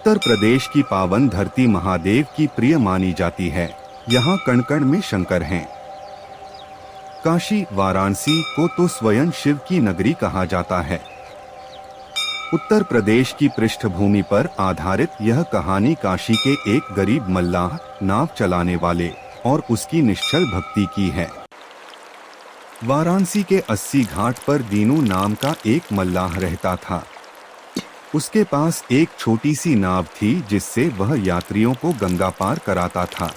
उत्तर प्रदेश की पावन धरती महादेव की प्रिय मानी जाती है। यहाँ कण कण में शंकर हैं। काशी वाराणसी को तो स्वयं शिव की नगरी कहा जाता है। उत्तर प्रदेश की पृष्ठभूमि पर आधारित यह कहानी काशी के एक गरीब मल्लाह, नाव चलाने वाले और उसकी निश्चल भक्ति की है। वाराणसी के 80 घाट पर दीनू नाम का एक मल्लाह रहता था। उसके पास एक छोटी सी नाव थी जिससे वह यात्रियों को गंगा पार कराता था।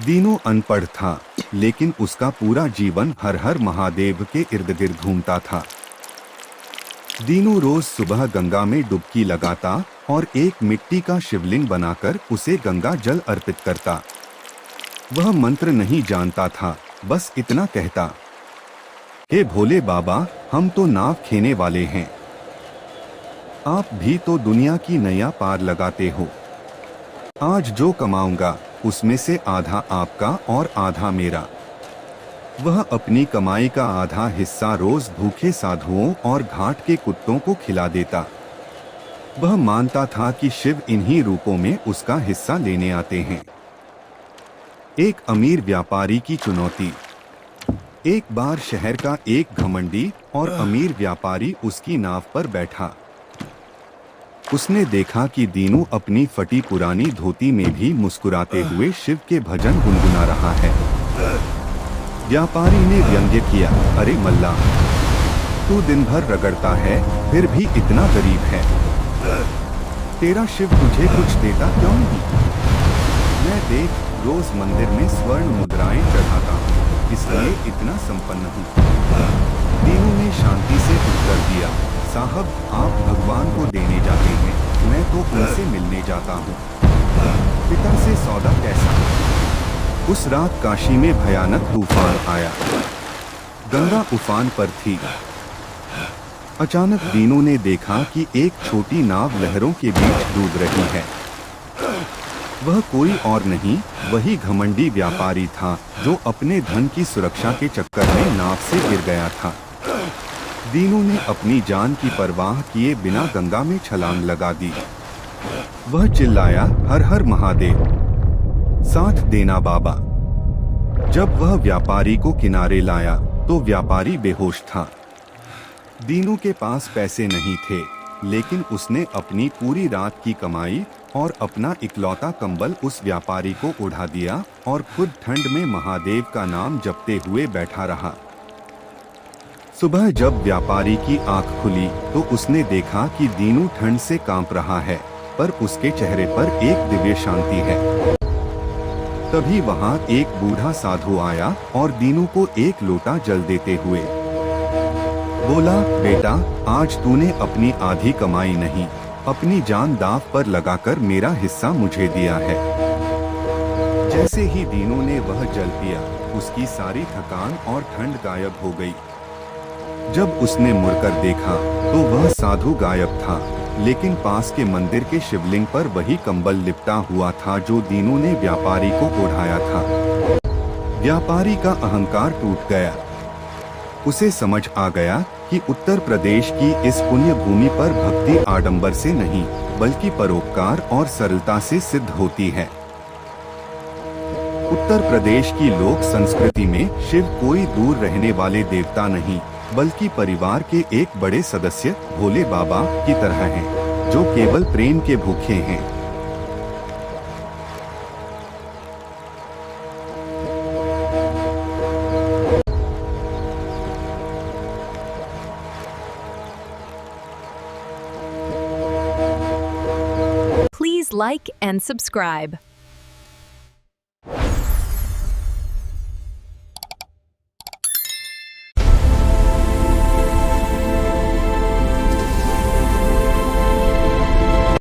दीनू अनपढ़ था, लेकिन उसका पूरा जीवन हर हर महादेव के इर्द गिर्द घूमता था। दीनू रोज सुबह गंगा में डुबकी लगाता और एक मिट्टी का शिवलिंग बनाकर उसे गंगा जल अर्पित करता। वह मंत्र नहीं जानता था, बस इतना कहता, हे भोले बाबा, हम तो नाव खेने वाले हैं। आप भी तो दुनिया की नैया पार लगाते हो। आज जो कमाऊंगा उसमें से आधा आपका और आधा मेरा। वह अपनी कमाई का आधा हिस्सा रोज भूखे साधुओं और घाट के कुत्तों को खिला देता। वह मानता था कि शिव इन्हीं रूपों में उसका हिस्सा लेने आते हैं। एक अमीर व्यापारी की चुनौती। एक बार शहर का एक घमंडी और अमीर व्यापारी उसकी नाव पर बैठा। उसने देखा कि दीनू अपनी फटी पुरानी धोती में भी मुस्कुराते हुए शिव के भजन गुनगुना रहा है। व्यापारी ने व्यंग्य किया, अरे मल्ला, तू दिन भर रगड़ता है फिर भी इतना गरीब है। तेरा शिव तुझे कुछ देता क्यों नहीं? मैं देख रोज मंदिर में स्वर्ण मुद्राएं चढ़ाता हूँ, इसलिए इतना संपन्न हूँ। दीनू ने शांति से उत्तर दिया, साहब, आप भगवान को देने जाते हैं, मैं तो उनसे मिलने जाता हूँ। पिता से सौदा कैसा? उस रात काशी में भयानक तूफान आया। गंगा उफान पर थी। अचानक दीनू ने देखा कि एक छोटी नाव लहरों के बीच डूब रही है। वह कोई और नहीं, वही घमंडी व्यापारी था जो अपने धन की सुरक्षा के चक्कर में नाव से गिर गया था। दीनू ने अपनी जान की परवाह किए बिना गंगा में छलांग लगा दी। वह चिल्लाया, हर हर महादेव, साथ देना बाबा। जब वह व्यापारी को किनारे लाया तो व्यापारी बेहोश था। दीनू के पास पैसे नहीं थे, लेकिन उसने अपनी पूरी रात की कमाई और अपना इकलौता कंबल उस व्यापारी को उड़ा दिया और खुद ठंड में महादेव का नाम जपते हुए बैठा रहा। सुबह जब व्यापारी की आंख खुली तो उसने देखा कि दीनू ठंड से कांप रहा है, पर उसके चेहरे पर एक दिव्य शांति है। तभी वहां एक बूढ़ा साधु आया और दीनू को एक लोटा जल देते हुए बोला, बेटा, आज तूने अपनी आधी कमाई नहीं, अपनी जान दांव पर लगाकर मेरा हिस्सा मुझे दिया है। जैसे ही दीनू ने वह जल पिया, उसकी सारी थकान और ठंड गायब हो गई। जब उसने मुड़कर देखा तो वह साधु गायब था, लेकिन पास के मंदिर के शिवलिंग पर वही कंबल लिपटा हुआ था जो दीनू ने व्यापारी को ओढ़ाया था। व्यापारी का अहंकार टूट गया। उसे समझ आ गया कि उत्तर प्रदेश की इस पुण्य भूमि पर भक्ति आडंबर से नहीं, बल्कि परोपकार और सरलता से सिद्ध होती है। उत्तर प्रदेश की लोक संस्कृति में शिव कोई दूर रहने वाले देवता नहीं, बल्कि परिवार के एक बड़े सदस्य भोले बाबा की तरह हैं, जो केवल प्रेम के भूखे हैं। Please like and subscribe.